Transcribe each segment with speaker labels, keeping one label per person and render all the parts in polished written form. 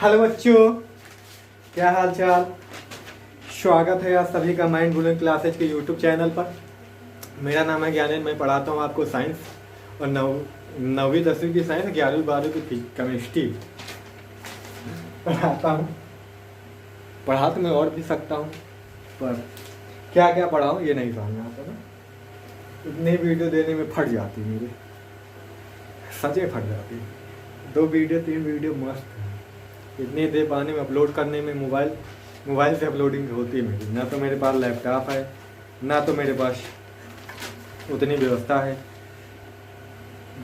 Speaker 1: Hello बच्चों, क्या हाल चाल। स्वागत है आप सभी का माइंड ब्लोइंग क्लासेज के यूट्यूब चैनल पर। मेरा नाम है ज्ञानेंद्र। मैं पढ़ाता हूँ आपको साइंस और नौवीं 10वीं की साइंस, 11वीं 12वीं की केमिस्ट्री पढ़ाता हूँ। पढ़ा तो मैं और भी सकता हूँ, पर क्या क्या पढ़ाऊँ ये नहीं समझ में आता ना। इतनी वीडियो देने में फट जाती मेरी, सचे फट जाती है। 2 वीडियो 3 वीडियो मस्त है, इतनी दे पाने में अपलोड करने में मोबाइल से अपलोडिंग होती है मेरी। ना तो मेरे पास लैपटॉप है, ना तो मेरे पास उतनी व्यवस्था है।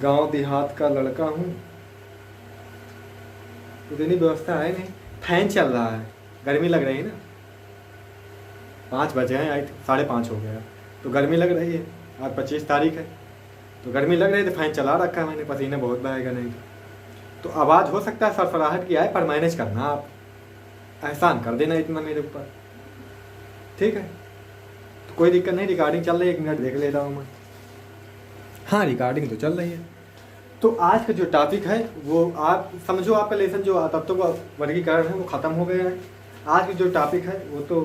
Speaker 1: गांव देहात का लड़का हूँ, उतनी व्यवस्था है नहीं। फैन चल रहा है, गर्मी लग रही है ना। 5 बजे हैं, 5:30 हो गया तो गर्मी लग रही है। आज 25 तारीख है तो गर्मी लग रही है, तो फैन चला रखा है मैंने। पसीना बहुत बहेगा नहीं तो आवाज़ हो सकता है सरसराहट की आए, पर मैनेज करना, आप एहसान कर देना इतना मेरे ऊपर, ठीक है। तो कोई दिक्कत नहीं, रिकॉर्डिंग चल रही है, 1 मिनट देख लेता हूँ मैं। हाँ, रिकॉर्डिंग तो चल रही है। तो आज का जो टॉपिक है वो आप समझो, आपका लेसन जो तत्वों का वर्गीकरण है वो ख़त्म हो गया है। आज का जो टॉपिक है वो तो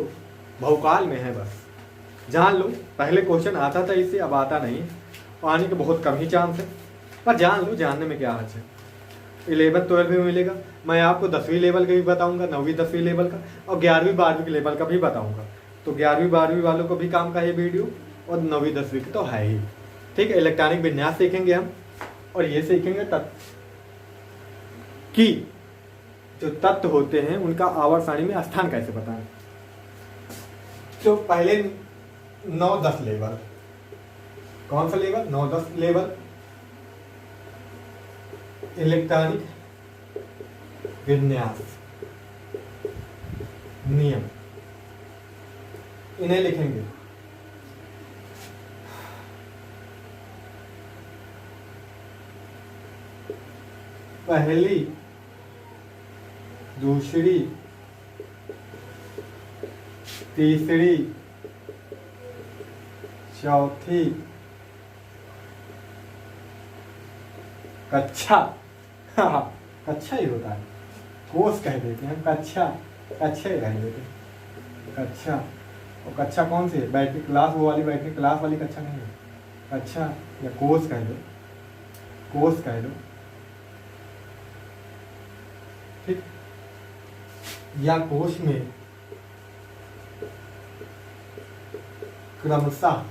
Speaker 1: बहुकाल में है, बस जान लो। पहले क्वेश्चन आता था इससे, अब आता नहीं, आने के बहुत कम ही चांस है, पर जान लो, जानने में क्या हर्ज है। 11th 12th में मिलेगा। मैं आपको 10वीं लेवल का भी बताऊंगा, 9वीं 10वीं लेवल का, और 11वीं 12वीं के लेवल का भी बताऊंगा। तो 11वीं 12वीं वालों को भी काम का ये वीडियो, और 9वीं 10वीं की तो है ही, ठीक है। इलेक्ट्रॉनिक विन्यास सीखेंगे हम, और ये सीखेंगे तत्व कि जो तत्व होते हैं उनका आवर्त सारणी में स्थान कैसे बताएं। तो पहले 9-10 लेवल, कौन सा लेवल? 9-10 लेवल इलेक्ट्रॉनिक विन्यास नियम, इन्हें लिखेंगे। पहली, दूसरी, तीसरी, चौथी कक्षा, कक्षा ही होता है, कोर्स कह देते हैं, कक्षा कक्षा ही कह देते हैं, कक्षा। और कक्षा कौन सी है? बैठने क्लास, वो वाली बैठने क्लास वाली कक्षा नहीं है, कक्षा या कोर्स कह दो, कोर्स कह दो, ठीक। या कोर्स में क्रमशः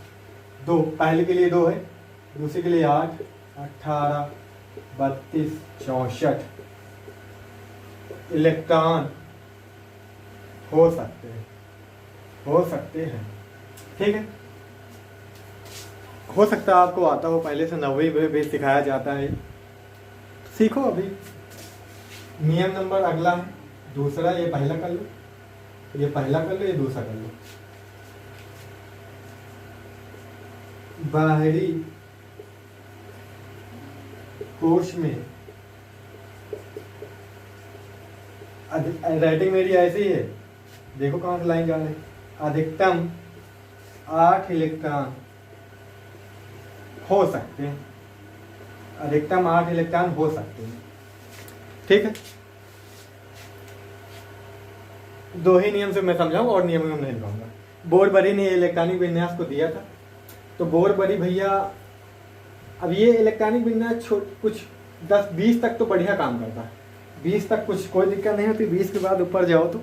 Speaker 1: 2, पहले के लिए 2 है, दूसरे के लिए 8, 18, 32, 64 इलेक्ट्रॉन हो सकते हैं, ठीक है। हो सकता है आपको आता हो, पहले से 9वीं में भी सिखाया जाता है, सीखो अभी। नियम नंबर अगला है, दूसरा, ये पहला कर लो, ये पहला कर लो, ये दूसरा कर लो। बाहरी कोश में, राइटिंग मेरी ऐसी है, देखो कहाँ से लाइन जा रही है। अधिकतम 8 इलेक्ट्रॉन हो सकते हैं, अधिकतम 8 इलेक्ट्रॉन हो सकते हैं, ठीक है। 2 ही नियम से मैं समझाऊं, और नियम में नहीं लिखाऊंगा। बोरबरी ने इलेक्ट्रॉनिक विन्यास को दिया था, तो बोरबरी भैया, अब ये इलेक्ट्रॉनिक विन्यास कुछ 10-20 तक तो बढ़िया काम करता है, 20 तक कुछ कोई दिक्कत नहीं होती, 20 के बाद ऊपर जाओ तो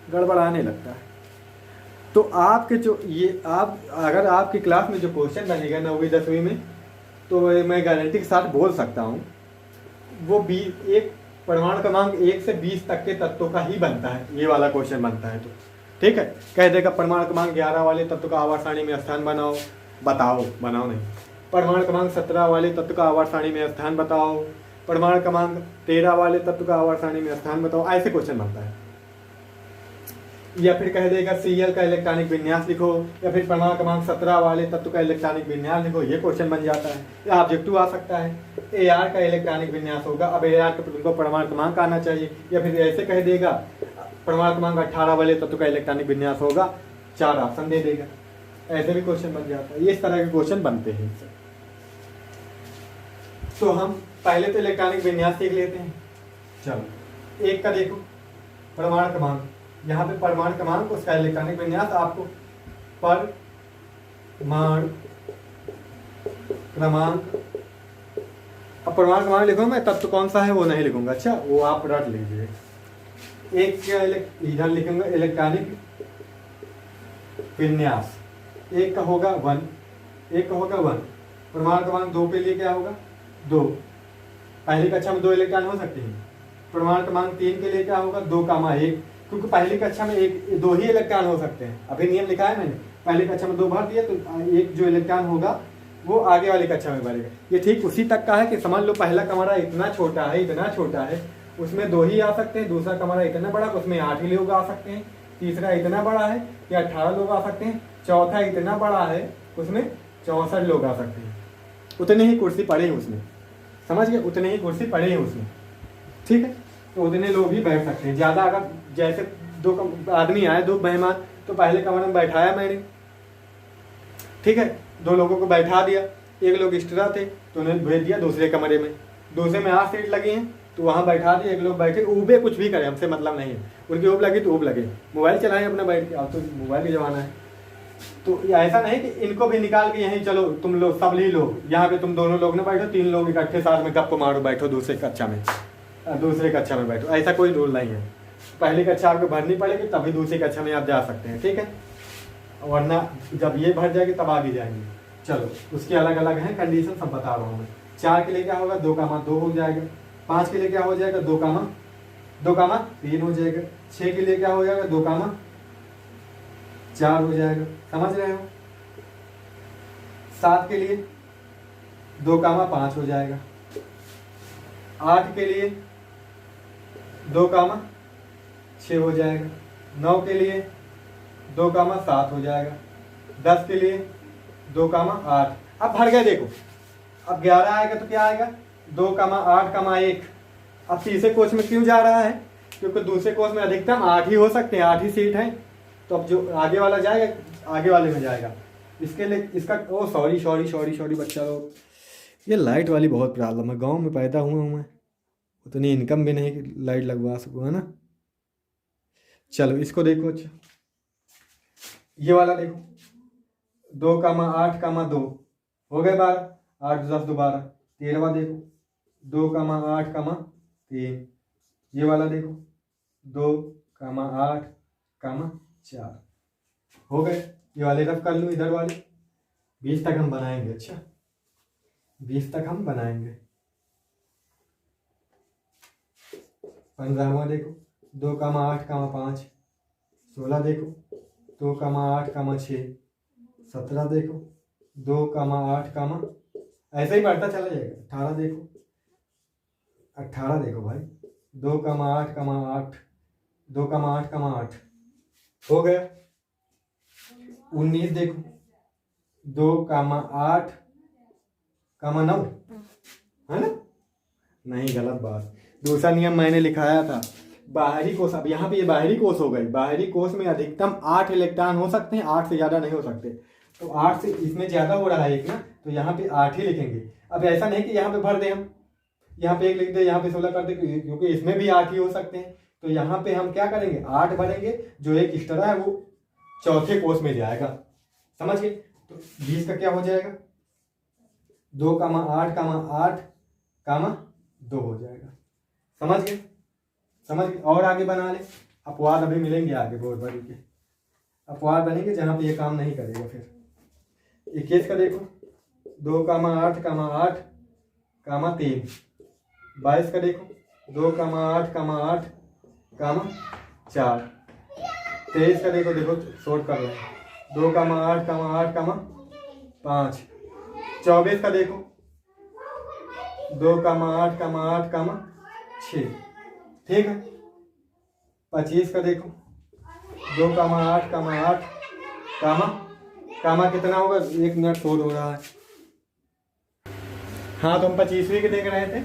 Speaker 1: गड़बड़ाने लगता है। तो आपके जो ये आप, अगर आपकी क्लास में जो क्वेश्चन बनेगा 9वीं 10वीं में, तो मैं गारंटी के साथ बोल सकता हूँ वो एक परमाणु क्रमांक 1 से 20 तक के तत्वों का ही बनता है, ये वाला क्वेश्चन बनता है। तो ठीक है, कह देगा परमाणु क्रमांक 11 वाले तत्व का आवर्त सारणी में स्थान बनाओ, बनाओ नहीं। परमाणु क्रमांक 17 वाले तत्व का आवर्त सारणी में स्थान बताओ, परमाणु क्रमांक 13 वाले तत्व का आवर्त सारणी में स्थान बताओ, ऐसे क्वेश्चन बनता है। या फिर कह देगा Cl का इलेक्ट्रॉनिक विन्यास लिखो, या फिर परमाणु क्रमांक 17 वाले तत्व का इलेक्ट्रॉनिक विन्यास लिखो, ये क्वेश्चन बन जाता है। या ऑब्जेक्टिव आ सकता है, Ar का इलेक्ट्रॉनिक विन्यास होगा, अब Ar के तुमको परमाणु क्रमांक आना चाहिए। या फिर ऐसे कह देगा परमाणु क्रमांक 18 वाले तत्व का इलेक्ट्रॉनिक विन्यास होगा, 4 ऑप्शन दे देगा, ऐसे भी क्वेश्चन बन जाता है। इस तरह के क्वेश्चन बनते हैं इससे। तो हम पहले तो इलेक्ट्रॉनिक विन्यास सीख लेते हैं। चलो एक का देखो परमाणु क्रमांक, यहाँ पे परमाणु क्रमांक उसका इलेक्ट्रॉनिक विन्यास आपको परमाणु क्रमांक, अब परमाणु क्रमांक लिखूंगा मैं, तब तो कौन सा है वो नहीं लिखूंगा, अच्छा वो आप रट लीजिए। एक का इधर लिखूंगा इलेक्ट्रॉनिक विन्यास, एक का होगा 1, एक का होगा 1। परमाणु क्रमांक 2 के लिए क्या होगा 2, पहली कक्षा में 2 इलेक्ट्रॉन हो सकते हैं। परमाणु क्रमांक 3 के लिए क्या होगा 2,1, क्योंकि पहली कक्षा में 2 ही इलेक्ट्रॉन हो सकते हैं। अभी नियम लिखा है मैंने, पहली कक्षा में 2 भर दिया तो एक जो इलेक्ट्रॉन होगा वो आगे वाली कक्षा में भरेगा। ये ठीक उसी तक का है कि समझ लो पहला कमरा इतना छोटा है, इतना छोटा है, उसमें 2 ही आ सकते हैं। दूसरा कमरा इतना बड़ा, उसमें 8 ही लोग आ सकते हैं। तीसरा इतना बड़ा है कि 18 लोग आ सकते हैं। चौथा इतना बड़ा है, उसमें 64 लोग आ सकते हैं। उतनी ही कुर्सी पड़े हैं उसमें, समझ गए, उतनी ही कुर्सी पड़े हैं उसमें, ठीक है। तो उतने लोग ही बैठ सकते हैं। ज़्यादा अगर जैसे 2 आदमी आए, 2 मेहमान, तो पहले कमरे में बैठाया मैंने, ठीक है, 2 लोगों को बैठा दिया। एक लोग एक्स्ट्रा थे तो उन्हें भेज दिया दूसरे कमरे में, दूसरे में 8 सीट लगी हैं तो वहाँ बैठा दिए। एक लोग बैठे, ऊबे कुछ भी करें, हमसे मतलब नहीं है, उनकी ऊब लगी तो ऊब लगे, मोबाइल चलाएं अपना बैठ के। अब तो मोबाइल का ज़माना है, तो ऐसा नहीं कि इनको भी निकाल के यहीं चलो तुम लोग सब ही लोग, यहाँ पे तुम दोनों लोग ना बैठो, 3 लोग इकट्ठे साथ में गप्प मारो, बैठो दूसरे कक्षा में बैठो, ऐसा कोई रूल नहीं है। पहली कक्षा आपको भरनी पड़ेगी, तभी दूसरी कक्षा में आप जा सकते हैं, ठीक है, वरना जब ये भर जाएगी तब आगे जाएंगे। चलो उसकी अलग अलग है कंडीशन, सब बता रहा हूँ मैं। 4 के लिए क्या होगा 2,2 हो जाएगा। 5 के लिए क्या हो जाएगा 2,3 हो जाएगा। 6 के लिए क्या हो जाएगा 2,4 हो जाएगा, समझ रहे हो। 7 के लिए 2,5 हो जाएगा। 8 के लिए 2,6 हो जाएगा। 9 के लिए 2,7 हो जाएगा। 10 के लिए 2,8। अब भर गए देखो, अब 11 आएगा तो क्या आएगा 2,8,1। अब तीसरे कोर्स में क्यों जा रहा है, क्योंकि दूसरे कोर्स में अधिकतम 8 ही हो सकते हैं, 8 ही सीट हैं। तो अब जो आगे वाला जाएगा आगे वाले में जाएगा। इसके लिए इसका ओ सॉरी बच्चा लोग, ये लाइट वाली बहुत प्रॉब्लम है। गांव में पैदा हुआ हूँ मैं, उतनी इनकम भी नहीं कि लाइट लगवा सकूँ, है ना। चलो इसको देखो, अच्छा ये वाला देखो 2,8,2 हो गए 12, 8 10 12। 13वां देखो 2,8,3। ये वाला देखो 2,8,4 हो गए। ये वाले रफ कर लूँ, इधर वाले 20 तक हम बनाएंगे। अच्छा 20 तक हम बनाएंगे। 15वां देखो 2,8,5। 16 देखो 2,8,6। 17 देखो 2,8, ऐसे ही बढ़ता चला जाएगा। 18 देखो 18 देखो भाई 2,8,8 2,8,8 हो गया। 19 देखो 2,8,9 है ना, नहीं गलत बात। दूसरा नियम मैंने लिखाया था बाहरी कोष। अब यहाँ पे ये बाहरी कोष हो गई। बाहरी कोष में अधिकतम 8 इलेक्ट्रॉन हो सकते हैं, 8 से ज़्यादा नहीं हो सकते। तो 8 से इसमें ज़्यादा हो रहा है एक ना, तो यहाँ पे 8 ही लिखेंगे। अब ऐसा नहीं कि यहाँ पे भर दें हम, यहाँ पे 1 लिख दे, यहाँ पे 16 कर दे, क्योंकि इसमें भी 8 ही हो सकते हैं। तो यहाँ पे हम क्या करेंगे 8 भरेंगे, जो एक एक्स्ट्रा है वो चौथे कोष में जाएगा, समझ गए। तो 20 का क्या हो जाएगा 2,8,8,2 हो जाएगा, समझ गए। और आगे बना ले। अपवाद अभी मिलेंगे आगे बहुत बड़ी के अपवाद बनेंगे जहाँ पे ये काम नहीं करेगा। फिर 21 का देखो 2,8,8,3। 22 का देखो 2,8,8,4। 23 का देखो शॉर्ट कर रहे हैं 2,8,8,5। 24 का देखो 2,8,8,6, ठीक है। 25 का देखो 2,8,8, कामा कितना होगा, 1 मिनट शोर हो रहा है। हाँ तो हम 25वीं के देख रहे थे।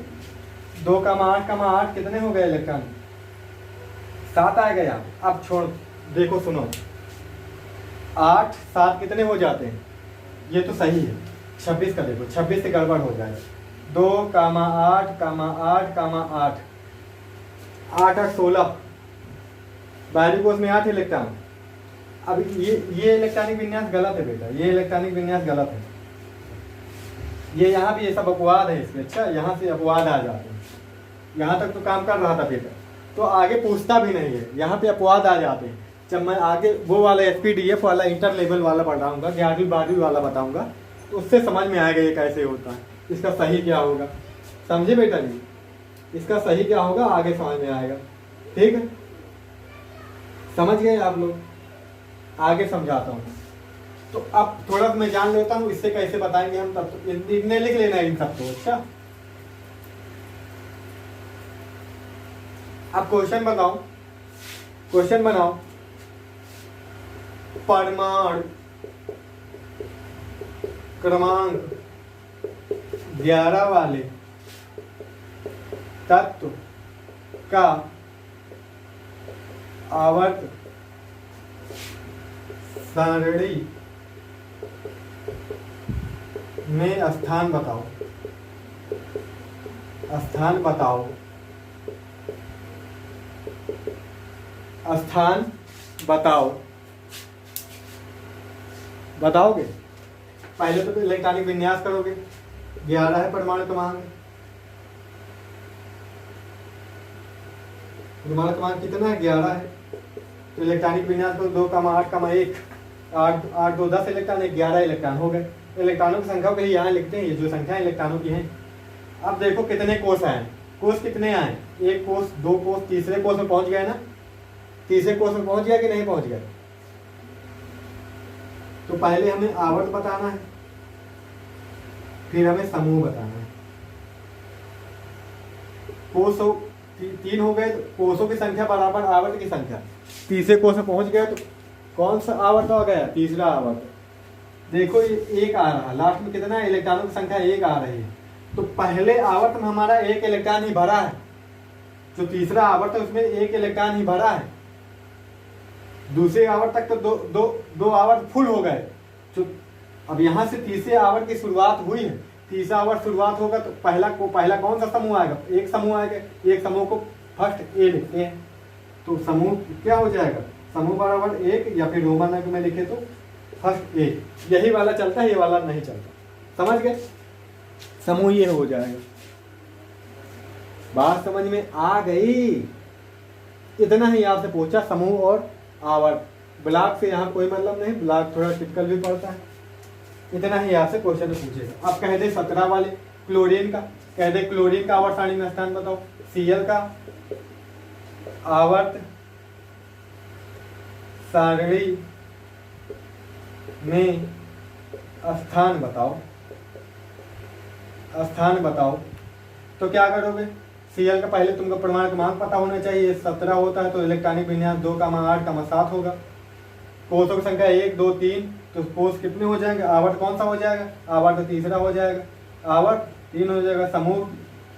Speaker 1: 2,8,8 कितने हो गए इलेक्ट्रॉन, 7 आएगा यहाँ। अब छोड़ देखो, सुनो 8 7 कितने हो जाते हैं, ये तो सही है। 26 का देखो, 26 से गड़बड़ हो जाएगा। 2,8,8,8 8 8 16, बाहरी कोष में 8 इलेक्ट्रॉन। अब ये इलेक्ट्रॉनिक विन्यास गलत है बेटा, ये इलेक्ट्रॉनिक विन्यास गलत है। ये यहाँ भी ये सब अपवाद है इसमें। अच्छा, यहाँ से अपवाद आ जाते हैं। यहाँ तक तो काम कर रहा था बेटा, तो आगे पूछता भी नहीं है, यहाँ पे अपवाद आ जाते हैं। जब मैं आगे वो वाला SPDF वाला इंटर लेवल वाला पढ़ाऊंगा, 11वीं 12वीं वाला बताऊंगा, तो उससे समझ में आएगा ये कैसे होता है, इसका सही क्या होगा। समझे बेटा जी, इसका सही क्या होगा आगे समझ में आएगा। ठीक है, समझ गए आप लोग? आगे समझाता हूँ। तो अब थोड़ा सा मैं जान लेता हूँ इससे कैसे बताएंगे हम, तब तो इतने लिख लेना है इन सबको। अच्छा, अब क्वेश्चन बताओ, क्वेश्चन बनाओ। परमाणु क्रमांक 11 वाले तत्व का आवर्त सारणी में स्थान बताओ। स्थान बताओ, स्थान बताओ। बताओगे? पहले तो इलेक्ट्रॉनिक विन्यास करोगे। 11 है परमाणु क्रमांक। परमाणु क्रमांक कितना है? 11 है। तो इलेक्ट्रॉनिक विन्यास को 2,8,1 8 2 10 इलेक्ट्रॉन, 11 इलेक्ट्रॉन हो गए। इलेक्ट्रॉनों की संख्या को यहाँ लिखते हैं, ये जो संख्या इलेक्ट्रॉनों की है। अब देखो कितने कोष आए। कोष कितने आए? एक कोष, दो कोष, तीसरे कोष में पहुंच गए ना? तीसरे कोष में पहुंच गया कि नहीं पहुंच गया? तो पहले हमें आवर्त बताना है, फिर हमें समूह बताना है। कोषों 3 हो गए, तो कोषों की संख्या बराबर आवर्त की संख्या। तीसरे कोष में पहुंच गए तो कौन सा आवर्त आ गया? तीसरा आवर्त। देखो ये 1 आ रहा, लास्ट में कितना है? इलेक्ट्रॉनों की संख्या 1 आ रही है। तो पहले आवर्त में हमारा 1 इलेक्ट्रॉन ही भरा है। जो तीसरा आवर्त है उसमें 1 इलेक्ट्रॉन ही भरा है। दूसरे आवर्त तक तो दो आवर्त फुल हो गए। तो अब यहाँ से तीसरे आवर्त की शुरुआत हुई है। तीसरा आवर्त शुरुआत होगा तो पहला कौन सा समूह आएगा? एक समूह आएगा। एक समूह को फर्स्ट ए लिखते हैं। तो समूह क्या हो जाएगा? समूह बराबर 1, या फिर रोमन में लिखे तो फर्स्ट ए। यही वाला चलता है, ये वाला नहीं चलता। समझ गए? समूह ये हो जाएगा। बात समझ में आ गई? इतना ही आपसे पूछा, समूह और आवर्त। ब्लॉक से यहाँ कोई मतलब नहीं, ब्लॉक थोड़ा टिपिकल भी पड़ता है। इतना ही आपसे क्वेश्चन पूछेगा। अब कह दे 17 वाले क्लोरीन का, कह दे क्लोरीन का आवर्त सारणी में स्थान बताओ। Cl का आवर्त सारणी में स्थान बताओ। स्थान बताओ तो क्या करोगे? Cl का पहले तुमको परमाणु क्रमांक पता होना चाहिए। 17 होता है तो इलेक्ट्रॉनिक विन्यास 2,8,7 होगा। कोषों की संख्या 1 2 3, तो कोष कितने हो जाएंगे? आवर्त कौन सा हो जाएगा? आवर्त तीसरा हो जाएगा। आवर्त 3 हो जाएगा। समूह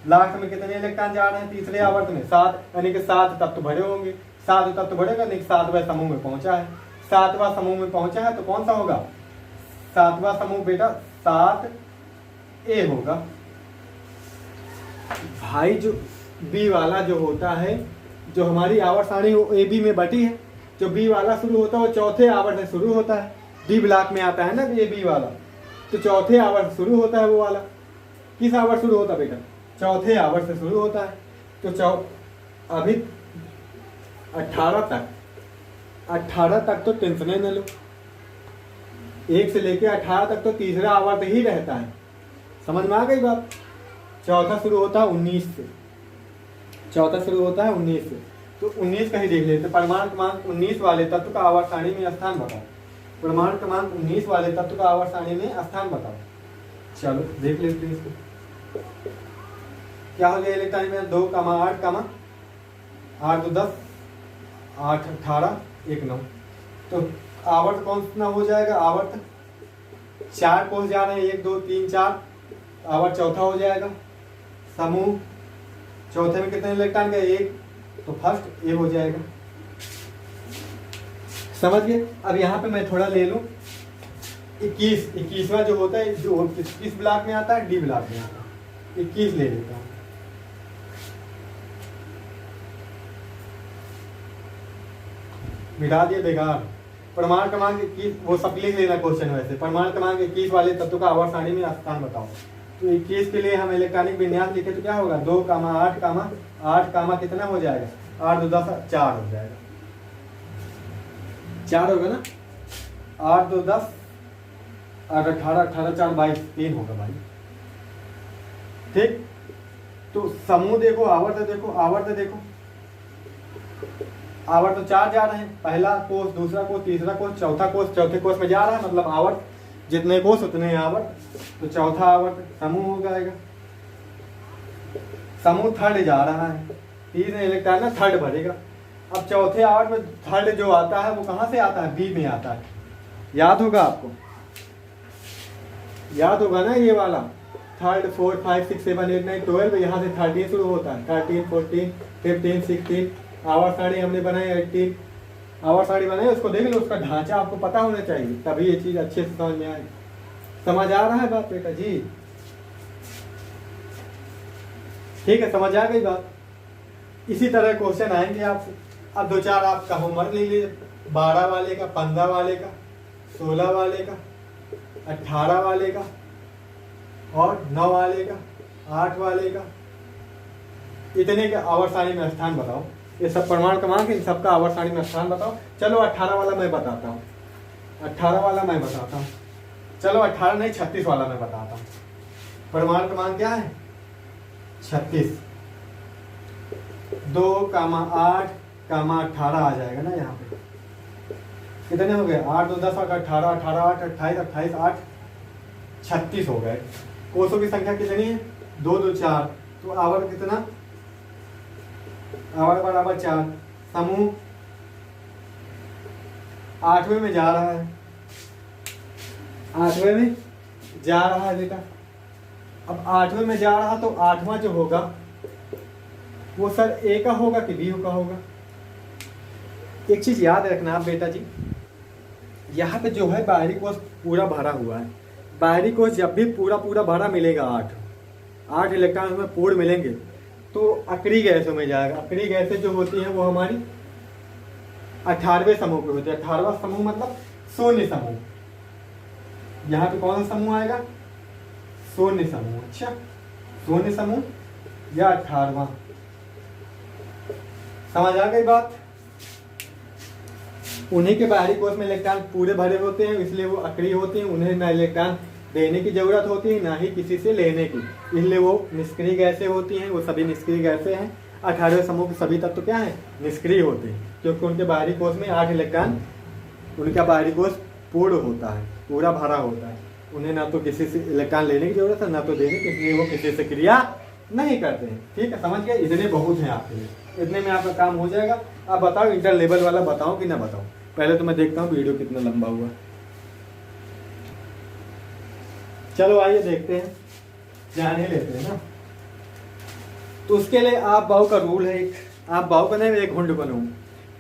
Speaker 1: लास्ट में कितने इलेक्ट्रॉन जा रहे हैं तीसरे आवर्त में? 7, यानी कि 7 तत्व भरे होंगे। 7 तत्व भरेगा, यानी कि 7वां समूह में पहुंचा है। 7वां समूह में पहुंचा है तो कौन सा होगा? 7वां समूह बेटा 7A होगा। भाई जो बी वाला जो होता है, जो हमारी आवर्त सारणी ए बी में बटी है, जो बी वाला शुरू होता है वो चौथे आवर्त से शुरू होता है। डी ब्लॉक में आता है ना ये बी वाला, तो चौथे आवर्त शुरू होता है वो वाला। किस आवर्त शुरू होता है बेटा? चौथे आवर्त से शुरू होता है। तो अभी 18 तक तो टेंशन ही न लो। 1 से लेके 18 तक तो तीसरा आवर्त ही रहता है। समझ में आ गई बात? चौथा शुरू होता है 19 से। चौथा शुरू होता है 19 से, तो 19 का ही देख लेते। परमाणु क्रमांक 19 वाले तत्व का आवर्त सारणी में स्थान बताओ। परमाणु क्रमांक 19 वाले तत्व का आवर्त सारणी में स्थान बताओ। चलो देख लेते हैं इसको। क्या हो गया इलेक्ट्रॉनिक में? 2, 8, 8 2 10, 8 18, 1 9। तो आवर्त कौन सा हो जाएगा? आवर्त 4 कोष जा रहे हैं, 1 2 3 4, आवर्त चौथा हो जाएगा। समूह चौथे में कितने इलेक्ट्रॉन गए? 1, तो फर्स्ट ए हो जाएगा। समझ गए? अब यहाँ पे मैं थोड़ा ले लूं। 21वां जो होता है, जो किस ब्लॉक में आता है? डी ब्लॉक में आता है। 21 ले लेता हूँ। मिटा दिए बेकार। प्रमाण क्रमांक 21 वो सब लिख लेना क्वेश्चन वैसे। प्रमाण क्रमांक 21 वाले तत्व का आवर्त सारणी में स्थान बताओ। तो 21 के लिए हम इलेक्ट्रॉनिक विन्यास लिखे तो क्या होगा 2, 8, कितना हो जाएगा 8 2 10 4 हो जाएगा, 4 होगा ना, 8 2 10 8 18 18 4 22 3 होगा भाई। ठीक, तो समूह देखो, आवर्त देखो, आवर्त तो 4 जा रहे हैं, पहला कोष, दूसरा कोष, तीसरा कोष, चौथा कोष, चौथे कोष में जा रहा है, मतलब आवर्त जितने कोष उतने आवर्त, तो चौथा आवर्त समूह हो जाएगा। समूह थर्ड जा रहा है, 3 इलेक्ट्रॉन ना थर्ड भरेगा। अब चौथे आवर्त में थर्ड जो आता है वो कहाँ से आता है, बी में आता है। याद होगा आपको, याद होगा ना ये वाला 3rd 4th 5 6 7 8 9 12, यहाँ से 13 शुरू होता है, 13 14 15 16। आवर्त सारणी हमने बनाई 18 आवर्त सारणी बनाई, उसको देख लो, उसका ढांचा आपको पता होना चाहिए, तभी ये चीज अच्छे से समझ में आए। समझ आ रहा है बात बेटा जी? ठीक है, समझ आ गई बात। इसी तरह क्वेश्चन आएंगे आपसे। अब 2-4 आपका होमवर्क ले लीजिए, 12 वाले का, 15 वाले का, 16 वाले का, 18 वाले का और 9 वाले का, 8 वाले का, इतने के आवर्त सारणी में स्थान बताओ। ये सब प्रमाण क्रमांक, इन सबका आवर्त सारणी में स्थान बताओ। चलो 18 वाला मैं बताता हूँ, 18 वाला मैं बताता हूँ। चलो 18 नहीं 36 वाला मैं बताता हूँ। प्रमाण क्रमांक क्या है 36, 2, 8, 18 आ जाएगा ना यहाँ पे। कितने हो गए 8 2 10 18 18 8 28 28 8 36 हो गए। कोषों की संख्या कितनी है 2 2 4, तो आवर्त कितना, आवर्त बराबर 4। समूह 8वें में जा रहा है, 8वें में जा रहा है बेटा। अब 8वें में जा रहा तो 8वां जो होगा वो सर ए का होगा कि बी का होगा। एक चीज याद रखना आप बेटा जी, यहाँ पे जो है बाहरी कोष पूरा भरा हुआ है। बाहरी कोष जब भी पूरा पूरा भरा मिलेगा, 8 इलेक्ट्रॉन में पूर्ण मिलेंगे तो अक्रिय गैसों में जाएगा। अक्रिय गैसें जो होती हैं वो हमारी 18वें समूह पे होती है। 18वां समूह मतलब शून्य समूह। यहाँ पे कौन सा समूह आएगा, शून्य समूह। अच्छा, शून्य समूह या 18वां। समझ आ गई बात? उन्हीं के बाहरी कोष में इलेक्ट्रॉन पूरे भरे होते हैं, इसलिए वो अक्रिय होते हैं। उन्हें ना इलेक्ट्रॉन देने की जरूरत होती है ना ही किसी से लेने की, इसलिए वो निष्क्रिय गैसें होती हैं। वो सभी निष्क्रिय गैसें हैं। 18वें समूह के सभी तत्व क्या है, निष्क्रिय होते हैं, क्योंकि उनके बाहरी कोष में 8 इलेक्ट्रॉन, उनका बाहरी कोष पूर्ण होता है, पूरा भरा होता है। उन्हें ना तो किसी से इलेक्ट्रॉन लेने की जरूरत है ना तो देने की, इसलिए वो किसी से क्रिया नहीं करते हैं। ठीक है, समझ गए? इतने बहुत हैं आपके लिए, इतने में आपका काम हो जाएगा। आप बताओ इंटर लेवल वाला बताओ कि ना बताओ। पहले तो मैं देखता हूँ वीडियो कितना लंबा हुआ। चलो आइए देखते हैं, जान ही लेते हैं ना। तो उसके लिए आप बाहु का रूल है एक, आप बाहु का नहीं, एक हुंड बनाऊँ,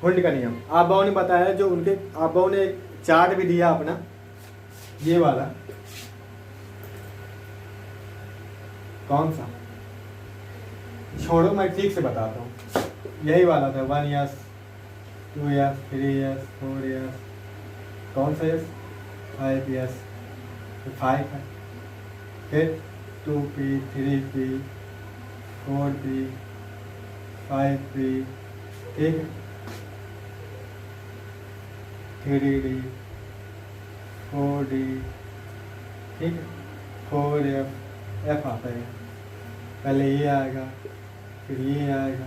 Speaker 1: हुंड का नियम। आप बाहु ने बताया, जो उनके आप बाहु ने एक चार्ट भी दिया अपना, ये वाला कौन सा, छोड़ो मैं ठीक से बताता हूँ। यही वाला था 1 years 2 years 3 years 4 years, कौन सा years 5 years 5 है, फिर 2p 3p 4p 5p, ठीक है, 3d 4d, ठीक है, 4f आता है। पहले ये आएगा, फिर ये आएगा,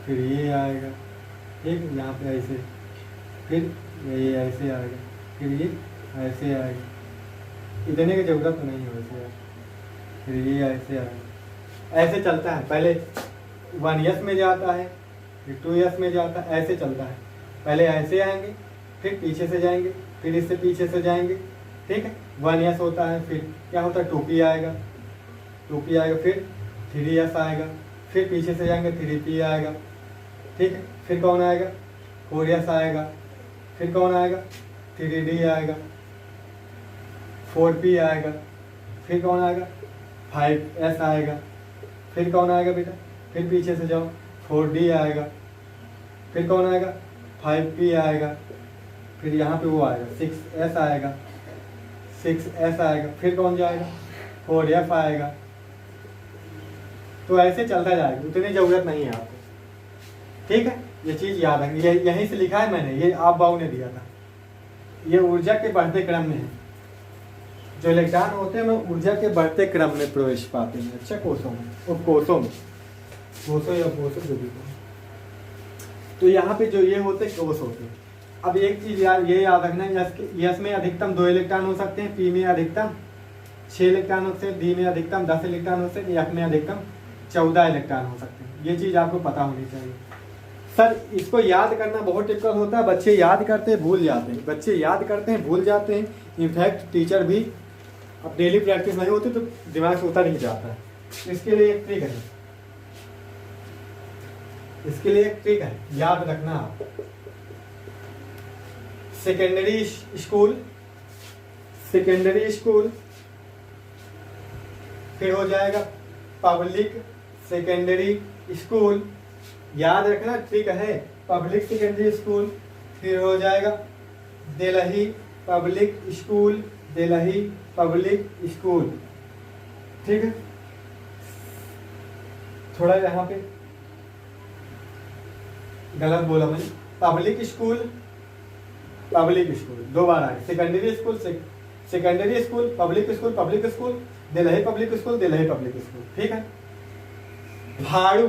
Speaker 1: फिर ये आएगा, ठीक है, यहाँ पे ऐसे, फिर ये ऐसे आएगा, फिर ये ऐसे आएगा। इतने की जरूरत तो नहीं है वैसे यार, फिर ये ऐसे आएगा। ऐसे चलता है, पहले 1 years में जाता है, फिर 2 years में जाता है, ऐसे चलता है। पहले ऐसे आएंगे, फिर पीछे से जाएंगे, फिर इससे पीछे से जाएंगे, ठीक है। 1 years होता है, फिर क्या होता है 2p आएगा, 2p आएगा, फिर 3 years आएगा, फिर पीछे से जाएंगे 3p आएगा, ठीक है। फिर कौन आएगा 4 years आएगा, फिर कौन आएगा 3d आएगा, 4p आएगा, फिर कौन आएगा 5s आएगा, फिर कौन आएगा बेटा, फिर पीछे से जाओ 4d आएगा, फिर कौन आएगा 5p आएगा, फिर यहाँ पे वो आएगा 6s आएगा, 6s आएगा, फिर कौन जाएगा 4f आएगा। तो ऐसे चलता जाएगा, उतनी ज़रूरत नहीं है आपको, ठीक है। ये चीज़ याद रखें, ये यहीं से लिखा है मैंने, ये आप बाबू ने दिया था। ये ऊर्जा के बढ़ते क्रम में है, जो इलेक्ट्रॉन होते हैं वो ऊर्जा के बढ़ते क्रम में प्रवेश पाते हैं। अच्छा, कोषों में, कोषों में, कोषों या कोषों जो भी। तो यहाँ पे जो ये होते हैं कोष होते हैं। अब एक चीज़ ये याद रखना, यस में अधिकतम 2 इलेक्ट्रॉन हो सकते हैं, पी में अधिकतम 6 इलेक्ट्रॉन हो सकते हैं, डी में अधिकतम 10 इलेक्ट्रॉन हो सकते हैं, एफ में अधिकतम 14 इलेक्ट्रॉन हो सकते हैं। ये चीज़ आपको पता होनी चाहिए। सर इसको याद करना बहुत टिपिकल होता है, बच्चे याद करते हैं भूल जाते हैं, बच्चे याद करते हैं भूल जाते हैं। इनफैक्ट टीचर भी, अब डेली प्रैक्टिस नहीं होती तो दिमाग से उतर ही जाता है। इसके लिए एक ट्रिक है, इसके लिए एक ट्रिक है, याद रखना आप। सेकेंडरी स्कूल, सेकेंडरी स्कूल, फिर हो जाएगा पब्लिक सेकेंडरी स्कूल, याद रखना ट्रिक है। पब्लिक सेकेंडरी स्कूल, फिर हो जाएगा देलही पब्लिक स्कूल, देलही पब्लिक स्कूल, ठीक है। थोड़ा यहाँ पे गलत बोला मैंने, पब्लिक स्कूल, पब्लिक स्कूल 2 बार आए। Secondary school, secondary school, public school, public school, देलही पब्लिक स्कूल, देलही पब्लिक स्कूल, ठीक है। भाड़ू,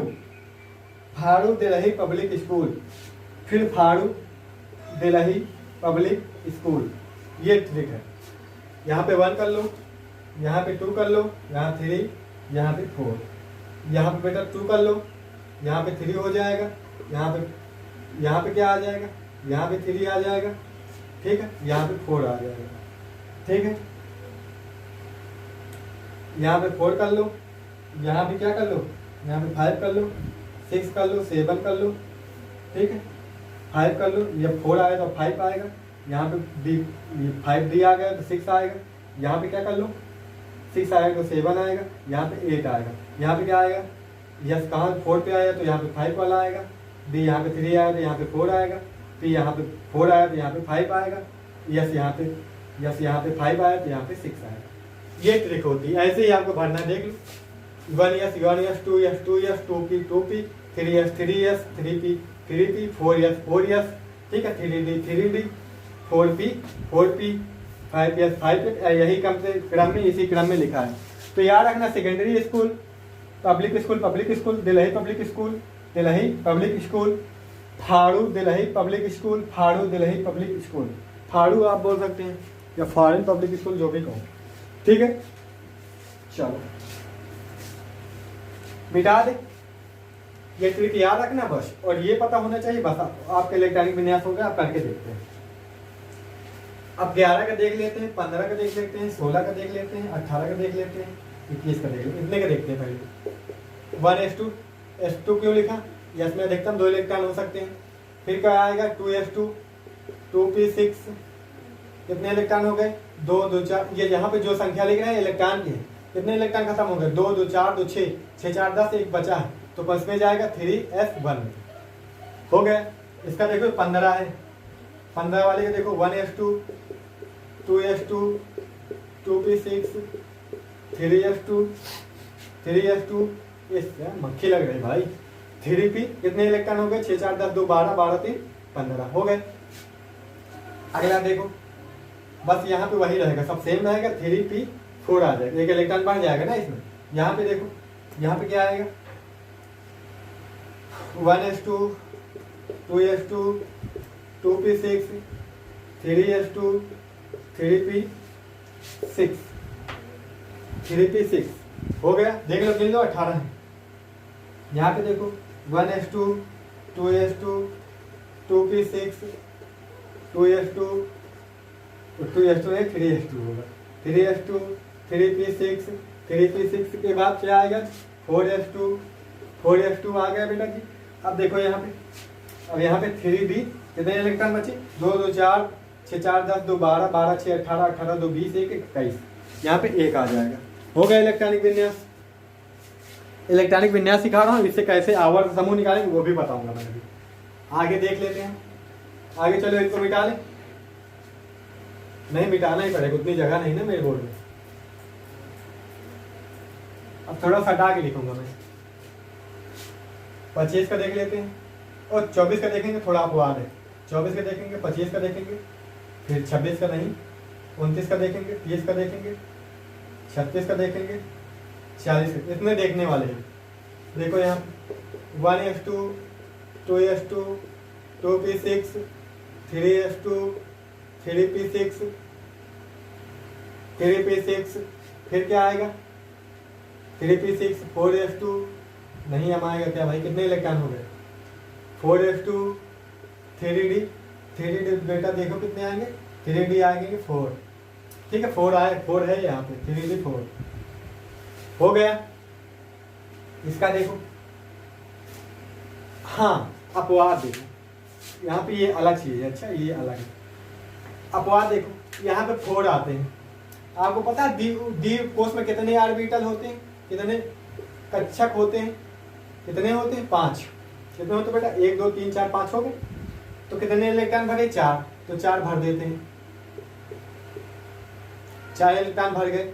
Speaker 1: भाड़ू देलही पब्लिक स्कूल, फिर भाड़ू देलही पब्लिक स्कूल, ये ट्रिक है। यहाँ पे 1 कर लो, यहाँ पे 2 कर लो, यहाँ 3, यहाँ पे 4, यहाँ पे बेटा 2 कर लो, यहाँ पे 3 हो जाएगा, यहाँ पे क्या आ जाएगा, यहाँ पे 3 आ जाएगा, ठीक है, यहाँ पे 4 आ जाएगा, ठीक है। यहाँ पे 4 कर लो, यहाँ पे क्या कर लो, यहाँ पे 5 कर लो, 6 कर लो, 7 कर लो, ठीक है, 5 कर लो, ये 4 आएगा तो 5 आएगा, यहाँ पे डी, 5D आ गया तो 6 आएगा, यहाँ पे क्या कर लो 6 आएगा तो 7 आएगा, यहाँ पे 8 आएगा, यहाँ पे क्या आएगा, यस कहाँ 4 पे आया तो यहाँ पे 5 वाला आएगा, डी यहाँ पे 3 आया तो यहाँ पे 4 आएगा, पी यहाँ पे 4 आया तो यहाँ पे 5 आएगा, यस यहाँ पे 5 आया तो यहाँ पे 6 आएगा। ये ट्रिक होती है, ऐसे ही आपको भरना, देख लो 1S 1S 2S 2S 2P 2P 3S 3S 3P 3P 4S 4S, ठीक है, 3D 3D 4P 4P 5S 5S, यही क्रम में, इसी क्रम में लिखा है। तो याद रखना, सेकेंडरी स्कूल, पब्लिक स्कूल, देलही पब्लिक स्कूल, देलही पब्लिक स्कूल, फाड़ू देलही पब्लिक स्कूल, फाड़ू देलही पब्लिक स्कूल, फाड़ू आप बोल सकते हैं या फॉरेन पब्लिक स्कूल, जो भी कहो, ठीक है। चलो मिटा दे, ये ट्रिक याद रखना बस, और ये पता होना चाहिए बस। आपके इलेक्ट्रॉनिक विन्यास हो गया, आप करके देखते हैं। अब 11 का देख लेते हैं, 15 का देख लेते हैं, 16 का देख लेते हैं, 18 का देख लेते हैं, 21 का देख लेते हैं, इतने का देखते हैं पहले। 1S2 S2 क्यों लिखा, यस में अधिकतम 2 इलेक्ट्रॉन हो सकते हैं। फिर क्या आएगा 2S2 2P6, कितने इलेक्ट्रॉन हो गए 2 2 4, ये यहाँ पे जो संख्या लिख रहे हैं इलेक्ट्रॉन की है, कितने इलेक्ट्रॉन खत्म हो गए 2 2 4 2 6 6 4 10, एक बचा है तो बस में जाएगा 3S1 हो गया। इसका देखो 15 है, 15 वाले का देखो 1S2 2S2 2P6 3S2 3S2, इससे मक्खी लग रही भाई, 3P, कितने इलेक्ट्रॉन हो गए 6 4 10 2 12 12 3 15 हो गए। अगला देखो, बस यहाँ पे वही रहेगा, सब सेम रहेगा, 3P4 आ जाएगा, एक इलेक्ट्रॉन बढ़ जाएगा ना इसमें। यहाँ पे देखो, यहाँ पे क्या आएगा 1S2 2S2 2P6 3S2 3P6 3P6 हो गया। देख लो, गिन लो, 18 है। यहाँ पे देखो 1S2 2S2 2P6 2S2 2S2 है, 3S2 होगा, 3S2 3P6 3P6 के बाद क्या आएगा 4S2 आ गया बेटा जी। अब देखो यहाँ पे, अब यहाँ पे 3D, कितने इलेक्ट्रॉन बचे 2 2 4 6 4 10 2 12 12 6 18 18 2 20 1 21, यहाँ पे 1 आ जाएगा। हो गया इलेक्ट्रॉनिक विन्यास। इलेक्ट्रॉनिक विन्यास सिखा रहा हूँ, इससे कैसे आवर्त समूह निकालेंगे वो भी बताऊंगा मैं अभी। आगे देख लेते हैं, आगे चलो इसको मिटा लें। नहीं मिटाना ही पड़ेगा, उतनी जगह नहीं ना मेरे बोर्ड में। अब थोड़ा सा हटा के लिखूंगा मैं। 25 का देख लेते हैं और 24 का देखेंगे, थोड़ा अपवाद है। 24 का देखेंगे, 25 का देखेंगे, फिर 26 का नहीं, 29 का देखेंगे, 30 का देखेंगे, 36 का देखेंगे, 40 का, इतने देखने वाले हैं। देखो यहाँ 1s2, 2s2, 2p6, 3s2, 3p6, 3p6, फिर क्या आएगा 3p6, 4s2, नहीं हम आएगा क्या भाई, कितने इलेक्ट्रॉन हो गए 4s2, 3d, 3d बेटा देखो कितने आएंगे, 3d आएंगे 4, ठीक है 4 आए, 4 है यहाँ पे, 3d 4 हो गया। इसका देखो, हाँ अपवाद देखो, यहाँ पे ये अलग चीज है, अच्छा ये अलग है। अपवाद देखो यहाँ पे 4 आते हैं। आपको पता है डी कोष में कितने ऑर्बिटल होते हैं, कितने कक्षक होते हैं, कितने होते हैं 5। कितने होते बेटा 1 2 3 4 5 हो गए। तो कितने इलेक्ट्रॉन भरे 4, तो 4 भर देते हैं, 4 इलेक्ट्रॉन भर गए।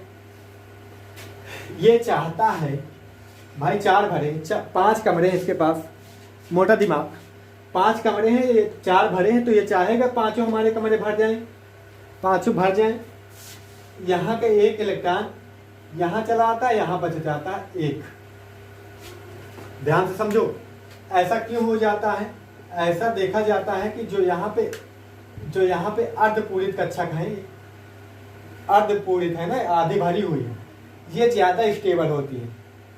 Speaker 1: ये चाहता है भाई 4 भरे, 5 कमरे हैं इसके पास, मोटा दिमाग, 5 कमरे हैं, ये 4 भरे हैं, तो ये चाहेगा 5 हमारे कमरे भर जाएं, 5 भर जाएं। यहाँ के 1 इलेक्ट्रॉन यहाँ चला आता है, यहाँ बच जाता है 1। ध्यान से समझो, ऐसा क्यों हो जाता है। ऐसा देखा जाता है कि जो यहाँ पे अर्धपूरित कक्षक है, अर्धपूरित है ना, आधी भरी हुई है, ये ज्यादा स्टेबल होती है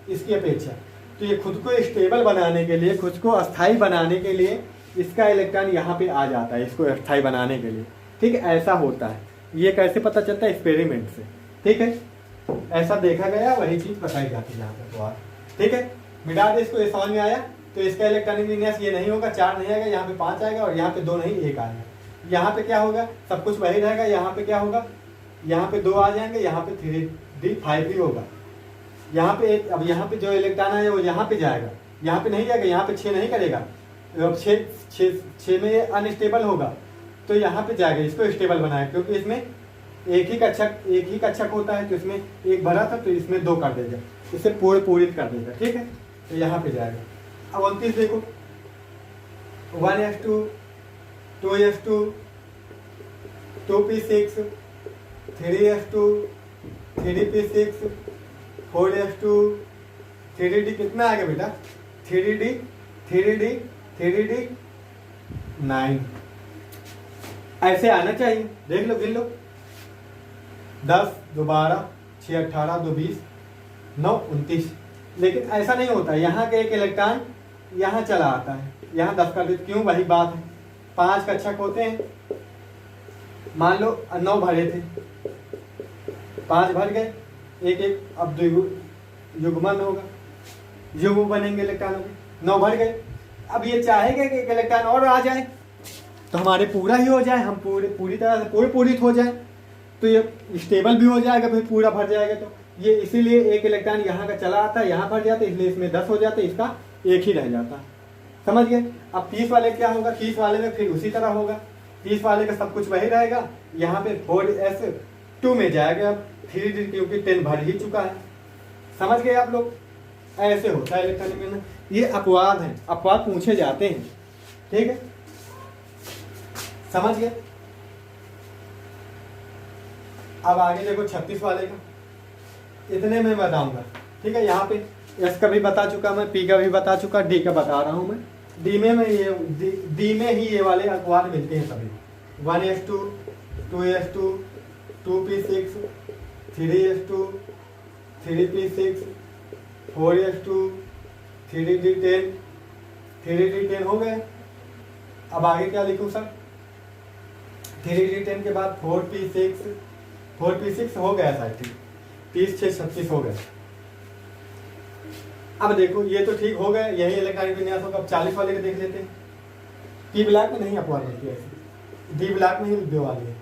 Speaker 1: इसकी अपेक्षा। तो ये खुद को स्टेबल बनाने के लिए, खुद को अस्थाई बनाने के लिए इसका इलेक्ट्रॉन यहाँ पे आ जाता है, इसको अस्थाई बनाने के लिए, ठीक है। ऐसा होता है। ये कैसे पता चलता है, एक्सपेरिमेंट से, ठीक है। ऐसा देखा गया, वही चीज बताई जाती है यहाँ पे। तो ठीक है, मिटा दे इसको, ये समझ में आया। तो इसका इलेक्ट्रॉनिक विन्यास ये नहीं होगा, 4 नहीं आएगा, यहाँ पे 5 आएगा, और यहाँ पे 2 नहीं 1 आएगा। यहाँ पे क्या होगा, सब कुछ वही रहेगा। यहाँ पे क्या होगा, यहाँ पे 2 आ जाएंगे, यहाँ पे 3d 5 ही होगा। यहाँ पे एक, अब यहाँ पे जो इलेक्ट्रॉन है वो यहाँ पे जाएगा, यहाँ पे नहीं जाएगा, यहाँ पे 6 नहीं करेगा। अब 6 में ये अनस्टेबल होगा, तो यहाँ पे जाएगा, इसको स्टेबल बनाए, क्योंकि इसमें एक ही कक्षक होता है। तो इसमें 1 भरा था, तो इसमें 2 कर देगा, इसे पूरित कर देगा, ठीक है। तो यहाँ पे जाएगा। अब 29 देखो, 1s2, 2s2, 2p6, 3s2, 3p6, 4s2, 3d, कितना आ गया बेटा 3d 9। ऐसे आना चाहिए, देख लो, गिन लो, 10 2 12 6 18 2 20 9 29। लेकिन ऐसा नहीं होता, यहाँ के 1 इलेक्ट्रॉन यहाँ चला आता है, यहाँ 10 कर देते, क्यों, वही बात है। 5 कक्षक होते हैं, मान लो 9 भरे थे, 5 भर गए, 1 अब 2 युग्मन होगा, युग्म बनेंगे इलेक्ट्रॉनों के, 9 भर गए। अब ये चाहेगा कि 1 इलेक्ट्रॉन और आ जाए, तो हमारे पूरा ही हो जाए, हम पूरी तरह से पूरित हो जाए, तो ये स्टेबल भी हो जाएगा, फिर पूरा भर जाएगा। तो ये इसीलिए 1 इलेक्ट्रॉन यहाँ का चला आता है, यहाँ भर जाता है, इसलिए इसमें 10 हो जाते, इसका 1 ही रह जाता। समझ गए। अब 30 वाले क्या होगा, 30 वाले में फिर उसी तरह होगा, 30 वाले का सब कुछ वही रहेगा। यहाँ पे 4s2 में जाएगा, 3d, क्योंकि 10 भर ही चुका है। समझ गए आप लोग, ऐसे होता है इलेक्ट्रॉनिक में। ये अपवाद है, अपवाद पूछे जाते हैं, ठीक है, समझ गए। अब आगे देखो 36 वाले का, इतने में बताऊंगा, ठीक है। यहाँ पे एस का भी बता चुका मैं, पी का भी बता चुका, डी का बता रहा हूँ मैं। डी में ही ये वाले अपवाद मिलते हैं सभी, 1s2, 2s2, 2p6, 3s2, 3p6, 4s2, 3d10, 3d10 हो गए। अब आगे क्या लिखूं सर, 3d10 के बाद 4p6 हो गया सर, ठीक, 30 6 36 हो गए। अब देखो ये तो ठीक हो गए, यही इलेक्ट्रॉनिक विन्यास होगा। अब 40 वाले को देख लेते हैं। पी ब्लॉक में नहीं अपवाद होती है, ऐसे डी ब्लॉक में ही दो वाली है।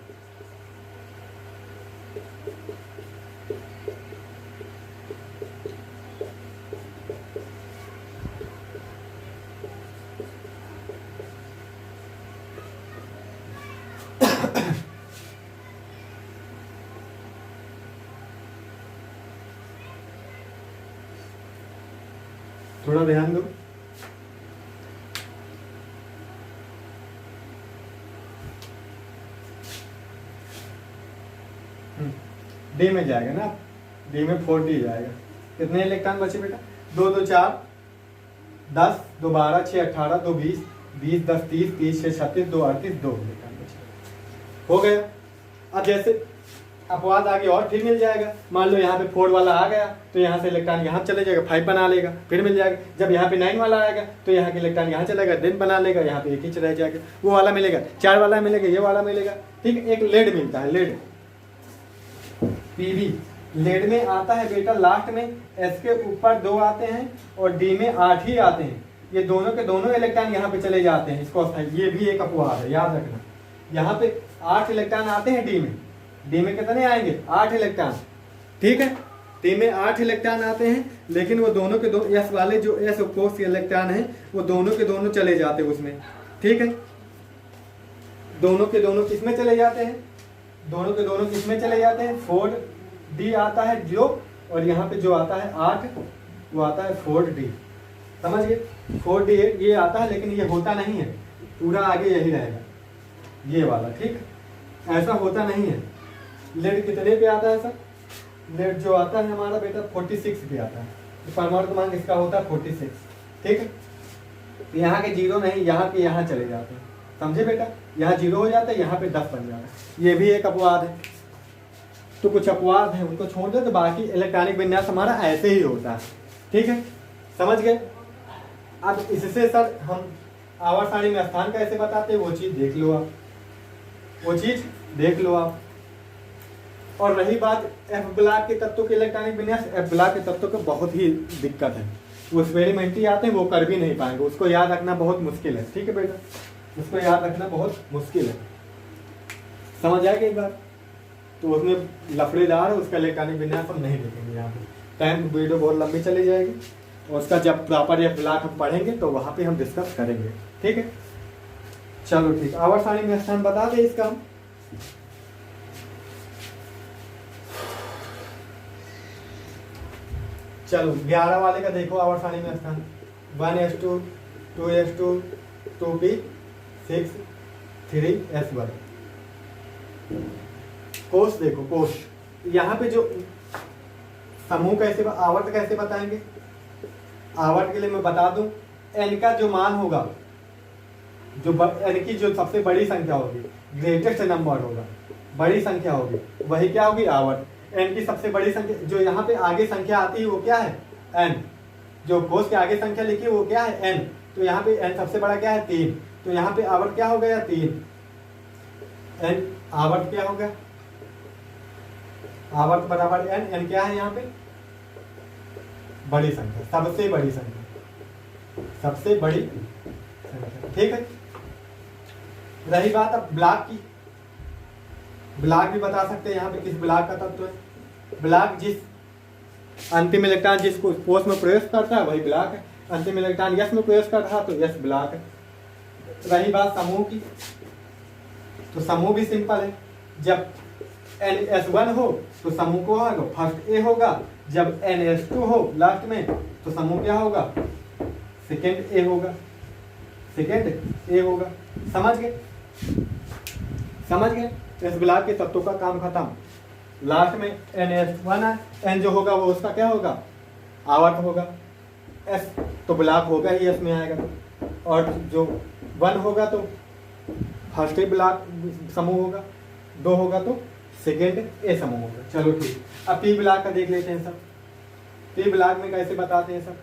Speaker 1: थोड़ा ध्यान दो। डी में जाएगा ना, डी में 4d जाएगा। कितने इलेक्ट्रॉन बचे बेटा? 2 2 4 10, 2 12, 6 18, 2 20, 20 10 30, 30 6 36, 2 38, 2 इलेक्ट्रॉन बचे। हो गया। अब जैसे अपवाद आगे और फिर मिल जाएगा। मान लो यहाँ पे 4 वाला आ गया तो यहाँ से इलेक्ट्रॉन यहाँ चले जाएगा, 5 बना लेगा, फिर मिल जाएगा। जब यहाँ पे 9 वाला आएगा तो यहाँ के इलेक्ट्रॉन यहाँ चलेगा, दिन बना लेगा, यहाँ पे 1 ही रह जाएगा, वो वाला मिलेगा, 4 वाला मिलेगा, ये वाला मिलेगा। ठीक, एक लेड मिलता है, लेड पीवी। लेड में आता है बेटा लास्ट में, एस के ऊपर 2 आते हैं और डी में 8 ही आते हैं। ये दोनों के दोनों इलेक्ट्रॉन यहाँ पे चले जाते हैं, इसको ये भी एक अपवाद है, याद रखना। यहाँ पे 8 इलेक्ट्रॉन आते हैं डी में। डी में कितने आएंगे? 8 इलेक्ट्रॉन। ठीक है, डी में 8 इलेक्ट्रॉन आते हैं, लेकिन वो दोनों के दोनों एस वाले जो एस अपोज इलेक्ट्रॉन है वो दोनों के दोनों चले जाते हैं उसमें। ठीक है, दोनों के दोनों किसमें चले जाते हैं? दोनों के दोनों किसमें चले जाते हैं? 4d आता है जो, और यहाँ पे जो आता है 8 वो आता है 4d। समझ गए? 4d ये आता है, लेकिन ये होता नहीं है, पूरा आगे यही रहेगा ये वाला। ठीक, ऐसा होता नहीं है। लेड कितने पे आता है सर? लेड जो आता है हमारा बेटा 46 पे आता है। तो परमाणु क्रमांक इसका होता है 46। ठीक है, तो यहाँ के 0 नहीं, यहाँ के यहाँ चले जाते हैं। समझे बेटा? यहाँ 0 हो जाता है, यहाँ पे 10 बन जाता है। ये भी एक अपवाद है। तो कुछ अपवाद है, उनको छोड़ दे, तो बाकी इलेक्ट्रॉनिक विन्यास हमारा ऐसे ही होता है। ठीक है, समझ गए? अब इससे सर हम आवर्त सारणी में स्थान कैसे बताते हैं वो चीज देख लो आप, वो चीज देख लो आप। और रही बात एफ ब्लॉक के तत्वों के इलेक्ट्रॉनिक विन्यास, एफ ब्लॉक के तत्वों को बहुत ही दिक्कत है, वो एक्सपेरिमेंटली आते हैं, वो कर भी नहीं पाएंगे, उसको याद रखना बहुत मुश्किल है। ठीक है बेटा, उसको याद रखना बहुत मुश्किल है। समझ आएगा एक बार? तो उसमें लफड़ेदार है, उसका इलेक्ट्रॉनिक विन्यास हम नहीं देखेंगे यहाँ पे, टाइम वीडियो बहुत लंबी चली जाएगी। और उसका जब प्रॉपर एफ ब्लॉक हम पढ़ेंगे तो वहाँ पे हम डिस्कस करेंगे। ठीक है, चलो ठीक। आवर्त सारणी में स्थान बता दें इसका हम। चलो 11 वाले का देखो आवर्त सारणी में स्थान 1s2 2s2 2p 6 3s1। कोष देखो, कोष यहाँ पे जो समूह कैसे आवर्त कैसे बताएंगे? आवर्त के लिए मैं बता दूं, n का जो मान होगा, जो n की जो सबसे बड़ी संख्या होगी, ग्रेटेस्ट नंबर होगा, बड़ी संख्या होगी, वही क्या होगी? आवर्त। n की सबसे बड़ी संख्या जो यहाँ पे आगे संख्या आती है वो क्या है? n। जो कोष के आगे संख्या लिखी है वो क्या है? n। तो यहाँ पे n सबसे बड़ा क्या है? 3। तो यहाँ पे आवर्त क्या हो गया? 3। n आवर्त क्या होगा? आवर्त बराबर n। n क्या है यहाँ पे? बड़ी संख्या, सबसे बड़ी संख्या, सबसे बड़ी संख्या। ठीक है, रही बात अब ब्लॉक की, ब्लॉक भी बता सकते हैं यहाँ पे किस ब्लॉक का तत्व है। ब्लॉक जिस अंतिम इलेक्ट्रॉन जिस कोष में प्रवेश करता है वही ब्लॉक है। अंतिम इलेक्ट्रॉन यस में प्रवेश कर रहा तो यस ब्लॉक है। रही बात समूह की, तो समूह भी सिंपल है। जब NS1 हो तो समूह को होगा फर्स्ट ए होगा, जब NS2 हो लास्ट में तो समूह क्या होगा? सेकेंड ए होगा, सेकेंड ए होगा। समझ गए? समझ गए? इस ब्लॉक के तत्वों का काम खत्म। लास्ट में NS1 है, N जो होगा वो उसका क्या होगा? आवर्त होगा। S तो ब्लॉक होगा ही, S में आएगा तो, और जो 1 होगा तो फर्स्ट ए ब्लॉक समूह होगा, 2 होगा तो सेकेंड ए समूह होगा। चलो ठीक, अब पी ब्लॉक का देख लेते हैं सर। पी ब्लॉक में कैसे बताते हैं सर?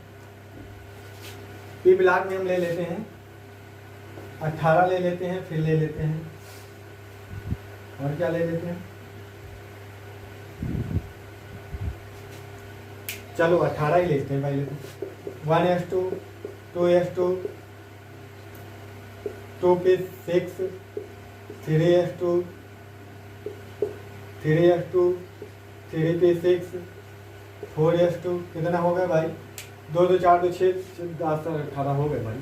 Speaker 1: पी ब्लॉक में हम ले लेते हैं 18 ले लेते हैं, फिर ले लेते हैं और क्या ले लेते हैं? चलो 18 ही लेते हैं पहले तो। 1s2 2s2 2p6 3s2 3s2 3p6 4s2। कितना हो गया भाई? 2 2 4 2 6 10 18 हो गए भाई।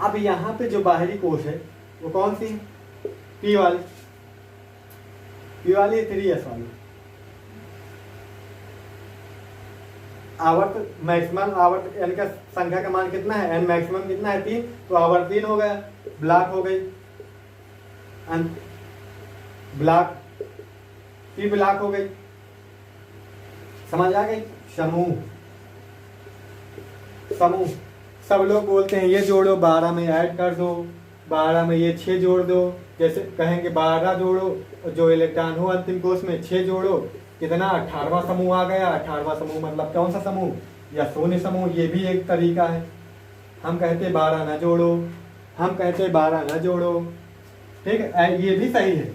Speaker 1: अब यहाँ पे जो बाहरी कोष है वो कौन सी है? पी वाली, पी वाली 3s वाली। आवर्त मैक्सिमम आवर्त एन का संख्या का मान कितना है, एन मैक्सिमम कितना है 3, तो आवर्त 3 हो गया, ब्लॉक हो गई, ब्लॉक पी ब्लॉक हो गई। समझ आ गई। समूह, समूह सब लोग बोलते हैं ये जोड़ो 12 में ऐड कर दो, 12 में ये 6 जोड़ दो, जैसे कहेंगे 12 जोड़ो जो इलेक्ट्रॉन हो अंतिम कोश में 6 जोड़ो, कितना 18वां समूह आ गया। 18वां समूह मतलब कौन सा समूह, या शून्य समूह, ये भी एक तरीका है। हम कहते 12 ना जोड़ो, हम कहते 12 ना जोड़ो, ठीक है, ये भी सही है।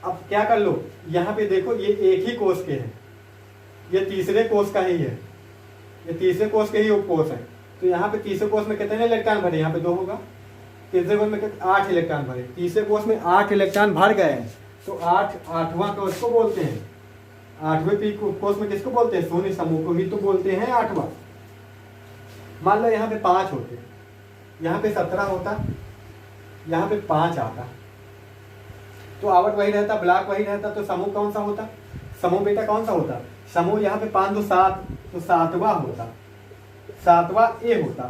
Speaker 1: अब क्या कर लो, यहाँ पे देखो ये एक ही कोश के हैं, ये तीसरे कोश का ही है, ये तीसरे कोश के ही उपकोश है। तो यहाँ पे तीसरे कोश में कितने इलेक्ट्रॉन भरे, यहाँ पे 2 होगा, तीसरे कोश में 8 इलेक्ट्रॉन भरे, तीसरे कोश में 8 इलेक्ट्रॉन भर गए हैं, तो 8वां कोश को बोलते हैं, 8वें पी कोश में किसको बोलते हैं, शून्य समूह को ही तो बोलते हैं 8वां। मान लो यहाँ पे 5 होते, यहाँ पे 17 होता, यहाँ पे 5 आता, तो आवर्त वही रहता, ब्लॉक वही रहता, तो समूह कौन सा होता, समूह बेटा कौन सा होता, समूह यहाँ पे 5 2 7, तो 7वां होता, 7वां ए होता।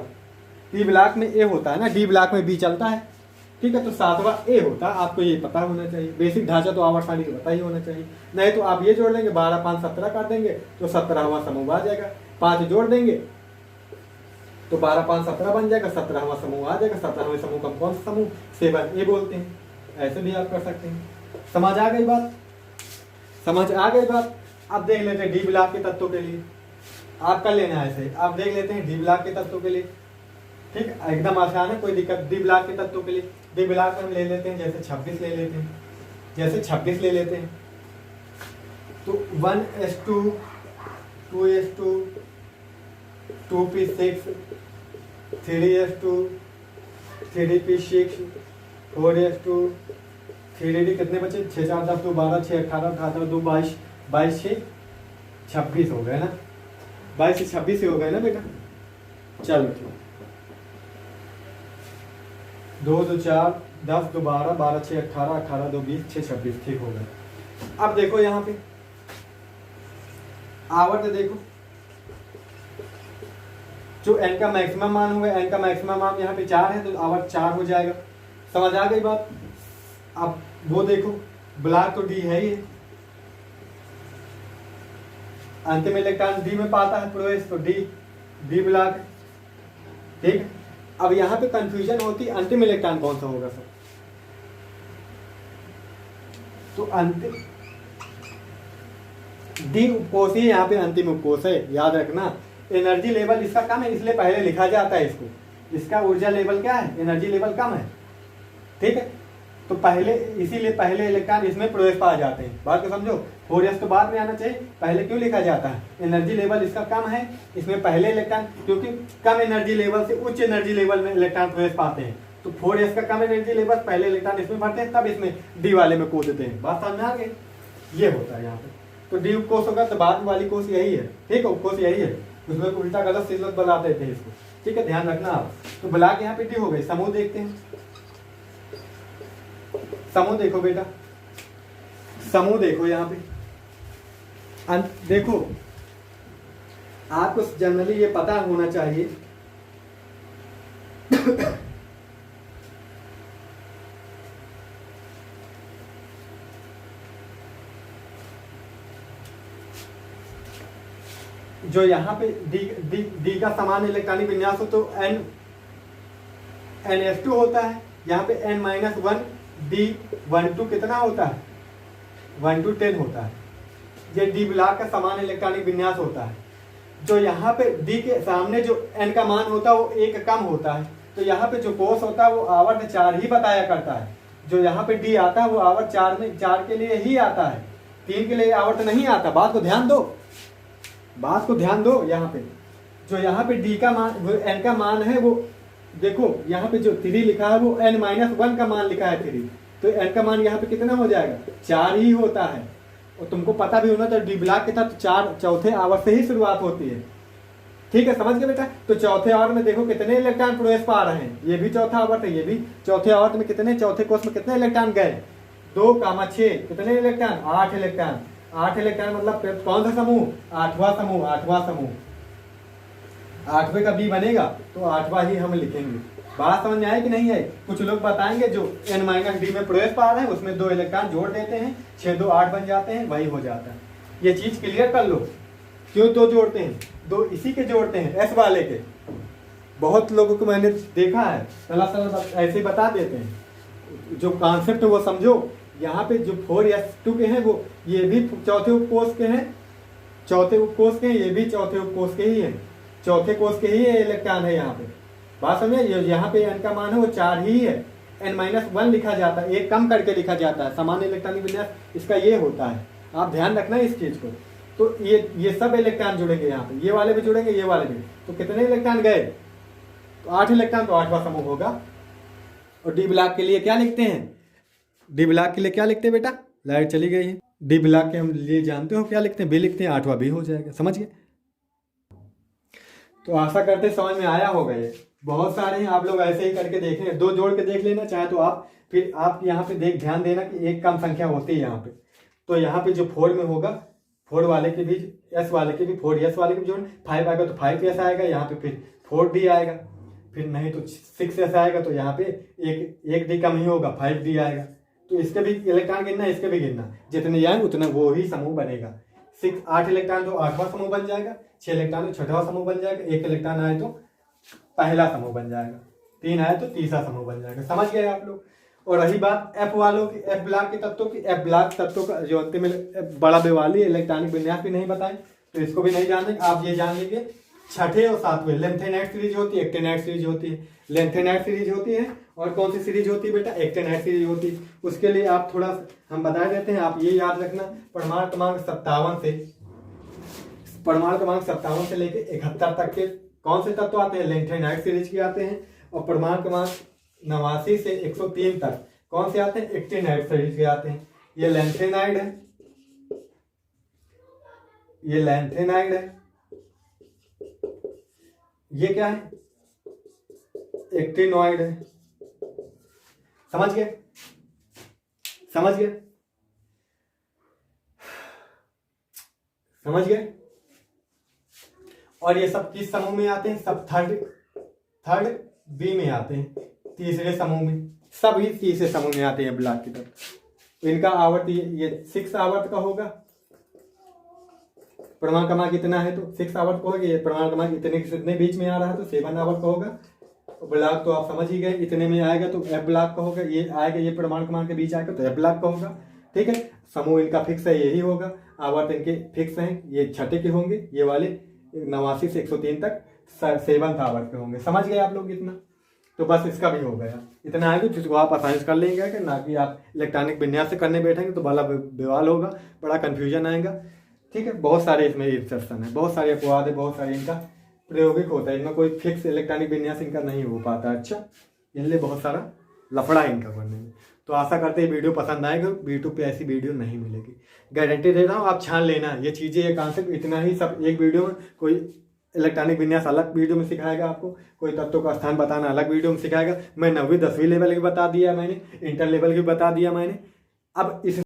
Speaker 1: डी ब्लॉक में ए होता है ना, डी ब्लॉक में बी चलता है, ठीक है, तो 7वां ए होता। आपको ये पता होना चाहिए, बेसिक ढांचा तो आवर्त सारणी का पता ही होना चाहिए। नहीं तो आप ये जोड़ देंगे 12 5 17 कर देंगे तो 17वां समूह आ जाएगा, 5 जोड़ देंगे तो 12 5 17 बन जाएगा, 17वां समूह आ जाएगा। 17वें समूह का कौन सा समूह, 7A बोलते हैं। ऐसे भी आप कर सकते हैं। समझ आ गई बात, समझ आ गई बात। अब देख लेते हैं डी ब्लॉक के तत्वों के लिए, आप कर लेना ऐसे, आप देख लेते हैं डी ब्लॉक के तत्वों के लिए, ठीक है, एकदम आसान है, कोई दिक्कत। डी ब्लॉक के तत्वों के लिए, डी ब्लॉक में हम ले लेते हैं, जैसे 26 ले लेते हैं, जैसे 26 ले लेते हैं, तो 1s2 2s2 2p6 3s2 3p6 4s2 3d, कितने बचे, 6 4 10 2 12 6 18 18 2 22 22 6 26 हो गए ना, 22 से 26 ही हो गए ना बेटा। चलो ठीक, 2 2 4 10 2 12 12 6 18 18 2 20 6 26, ठीक हो गए। अब देखो यहाँ पे आवर्त देखो, जो n का मैक्सिमम मान होगा, n का मैक्सिमम मान यहाँ पे 4 है, तो आवर्त 4 हो जाएगा। समझ आ गई बात। अब वो देखो ब्लॉक तो डी है ही, अंतिम इलेक्ट्रॉन डी में पाता है प्रवेश, तो डी ब्लॉक, ठीक है। अब यहाँ पे कंफ्यूजन होती है अंतिम इलेक्ट्रॉन कौन सा होगा सर, तो अंतिम डी उपकोष ही यहाँ पे अंतिम उपकोष है, याद रखना। एनर्जी लेवल इसका कम है इसलिए पहले लिखा जाता है इसको, इसका ऊर्जा लेवल क्या है, एनर्जी लेवल कम है, ठीक है, तो पहले इसीलिए पहले इलेक्ट्रॉन इसमें प्रवेश पा जाते हैं। बात को समझो, 4s तो बाद में आना चाहिए, पहले क्यों लिखा जाता है, एनर्जी लेवल इसका कम है, इसमें पहले इलेक्ट्रॉन, क्योंकि कम एनर्जी लेवल से उच्च एनर्जी लेवल में इलेक्ट्रॉन प्रवेश पाते हैं, तो 4s का कम एनर्जी लेवल, पहले इलेक्ट्रॉन इसमें भरते हैं, तब इसमें डी वाले में कूद देते हैं। बात समझ में आ गई, ये होता है यहाँ पे। तो डी उपकोष होगा तो बाद वाली कोष यही है, ठीक है, उपकोष यही है, उसमें उल्टा गलत सिलत बना देते हैं इसको, ठीक है, ध्यान रखना आप। तो ब्लॉक यहाँ पे डी हो गई। समूह देखते हैं, समूह देखो बेटा, समूह देखो यहाँ पे देखो, आपको जनरली ये पता होना चाहिए जो यहाँ पे डी का समान इलेक्ट्रॉनिक विन्यास हो तो NS2 होता है, यहाँ पे N-1 D12 कितना होता है, 1 to 10 होता है। ये डी ब्लॉक का समान इलेक्ट्रॉनिक विन्यास होता है। जो यहाँ पे डी के सामने जो N का मान होता है वो 1 कम होता है, तो यहाँ पे जो कोष होता है वो आवर्त 4 ही बताया करता है। जो यहाँ पे डी आता है वो आवर्त 4 के लिए ही आता है, 3 के लिए आवर्त नहीं आता। बात को ध्यान दो, बात को ध्यान दो। यहाँ पे जो यहाँ पे डी का मान, N का मान है, वो देखो यहाँ पे जो 3 लिखा है वो N-1 का मान लिखा है 3, तो N का मान यहाँ पे कितना हो जाएगा, 4 ही होता है। और तुमको पता भी होना चाहिए डी ब्लॉक के साथ 4 चौथे आवर्त से ही शुरुआत होती है, ठीक है, समझ गए बेटा। तो चौथे आवर्त में देखो कितने इलेक्ट्रॉन प्रवेश पा रहे हैं, ये भी चौथा आवर्त है, ये भी चौथे आवर्त में कितने, चौथे कोष में कितने इलेक्ट्रॉन गए, 2, 6, कितने इलेक्ट्रॉन, 8 इलेक्ट्रॉन। 8 इलेक्ट्रॉन मतलब कौन सा समूह, 8वां समूह, 8वां समूह, 8वें का बी बनेगा तो 8वां ही हम लिखेंगे। बात समझ में आए कि नहीं आए? कुछ लोग बताएंगे जो n-d में प्रवेश पा रहे हैं उसमें 2 इलेक्ट्रॉन जोड़ देते हैं, 6 2 8 बन जाते हैं, वही हो जाता है। ये चीज क्लियर कर लो। क्यों 2 जोड़ते हैं? 2 इसी के जोड़ते हैं, S वाले के। बहुत लोगों को मैंने देखा है, चला ऐसे ही बता देते हैं। जो कॉन्सेप्ट है वो समझो। यहाँ पे जो 4s2 के हैं वो ये भी चौथे उपकोष के हैं, चौथे उपकोष के हैं, ये भी चौथे उपकोष के ही हैं, चौथे कोष के ही इलेक्ट्रॉन है यहाँ पे। बात समझे? यहाँ पे n का मान है वो 4 ही है, n-1 लिखा जाता है, एक कम करके लिखा जाता है। सामान्य इलेक्ट्रॉनिक विन्यास इसका ये होता है, आप ध्यान रखना इस चीज को। तो ये सब इलेक्ट्रॉन जुड़ेंगे यहाँ पे, ये वाले भी जुड़ेंगे, ये वाले भी। तो कितने इलेक्ट्रॉन गए? तो 8 इलेक्ट्रॉन, तो 8वां समूह होगा। और डी ब्लॉक के लिए क्या लिखते हैं? डी ब्लॉक के लिए क्या लिखते हैं बेटा? लाइट चली गई है। डी ब्लॉक के हम लिए जानते हो क्या लिखते हैं? बी लिखते हैं, 8वां बी हो जाएगा। समझ गए? तो आशा करते समझ में आया होगा। ये बहुत सारे हैं, आप लोग ऐसे ही करके देख लें, 2 जोड़ के देख लेना चाहे तो आप। फिर आप यहाँ पे ध्यान देना कि एक कम संख्या होती है यहाँ पे। तो यहाँ पे जो 4 में होगा, 4 वाले के भी, S वाले के भी, 4s वाले के भी जोड़ 5 आएगा तो 5s आएगा यहाँ पे, फिर 4d आएगा, फिर नहीं तो 6s आएगा, तो यहाँ पे एक d कम ही होगा, 5d आएगा। तो इसके भी इलेक्ट्रॉन गिनना, इसके भी गिनना, जितने आए उतना वो ही समूह बनेगा। 8 इलेक्ट्रॉन तो 8वां समूह बन जाएगा, 6 इलेक्ट्रॉन तो 6वां समूह बन जाएगा, 1 इलेक्ट्रॉन आए तो पहला समूह बन जाएगा, 3 आए तो तीसरा समूह बन जाएगा। समझ गए आप लोग? और रही बात F वालों की, F ब्लॉक के तत्वों की, F ब्लॉक तत्वों का जो अंतिम बड़ा बेवाली इलेक्ट्रॉनिक विन्यास भी नहीं बताएं तो इसको भी नहीं जानेंगे। आप ये जान लीजिए 6ठे और 7वें लेंथेनाइट सीरीज होती है, एक्टेनाइट सीरीज होती है। लेंथेनाइट सीरीज होती है और कौन सी सीरीज होती है बेटा? एक्टेनाइट सीरीज होती है। उसके लिए आप थोड़ा हम बता देते हैं, आप ये याद रखना, परमाणु क्रमांक 57 से लेके 71 तक के कौन से तत्व आते हैं? लेंथेनाइट सीरीज के आते हैं। और परमाणु क्रमांक 89 से 103 तक कौन से आते हैं? एक्टेनाइट सीरीज के आते हैं। ये लेंथेनाइड है, ये लेंथेनाइड है, ये क्या है? एक्टिनॉइड है। समझ गए? समझ गए? समझ गए? और ये सब किस समूह में आते हैं? सब थर्ड बी में आते हैं, तीसरे समूह में। सभी तीसरे समूह में आते हैं ब्लॉक की तरफ। इनका आवर्त ये 6 आवर्त का होगा। परमाणु क्रमांक कितना है तो 6 आवर्त का होगा। ये परमाणु क्रमांक इतने बीच में आ रहा है तो 7 आवर्त का होगा। ब्लॉक तो आप समझ ही गए, इतने में आएगा तो F ब्लॉक का होगा। ये आएगा, ये परमाणु क्रमांक के बीच आएगा तो F ब्लॉक का होगा। ठीक है, समूह इनका फिक्स है, यही होगा। आवर्त इनके फिक्स हैं, ये 6ठे के होंगे, ये वाले 89 से 103 तक 7th आवर्त के होंगे। समझ गए आप लोग इतना? तो बस इसका भी हो गया, इतना आएगा जिसको आप आसानी से कर लेंगे कि ना कि आप इलेक्ट्रॉनिक विन्यास से करने बैठेंगे तो बड़ा बेवाल होगा, बड़ा कन्फ्यूजन आएगा। ठीक है, बहुत सारे इसमें इंसर्शन है, बहुत सारे अपवाद है, बहुत सारे इनका प्रायोगिक होता है, इनमें कोई फिक्स इलेक्ट्रॉनिक विन्यास इनका नहीं हो पाता। अच्छा, इसलिए बहुत सारा लफड़ा है इनका करने में। तो आशा करते हैं वीडियो पसंद आएगा। यूट्यूब पे ऐसी वीडियो नहीं मिलेगी, गारंटी दे रहा हूँ। आप छान लेना ये चीज़ें, ये कॉन्सेप्ट इतना ही सब एक वीडियो में। कोई इलेक्ट्रॉनिक विन्यास अलग वीडियो में सिखाएगा आपको, कोई तत्वों का स्थान बताना अलग वीडियो में सिखाएगा। मैं 9वीं 10वीं लेवल की बता दिया मैंने, इंटर लेवल की बता दिया मैंने। अब इस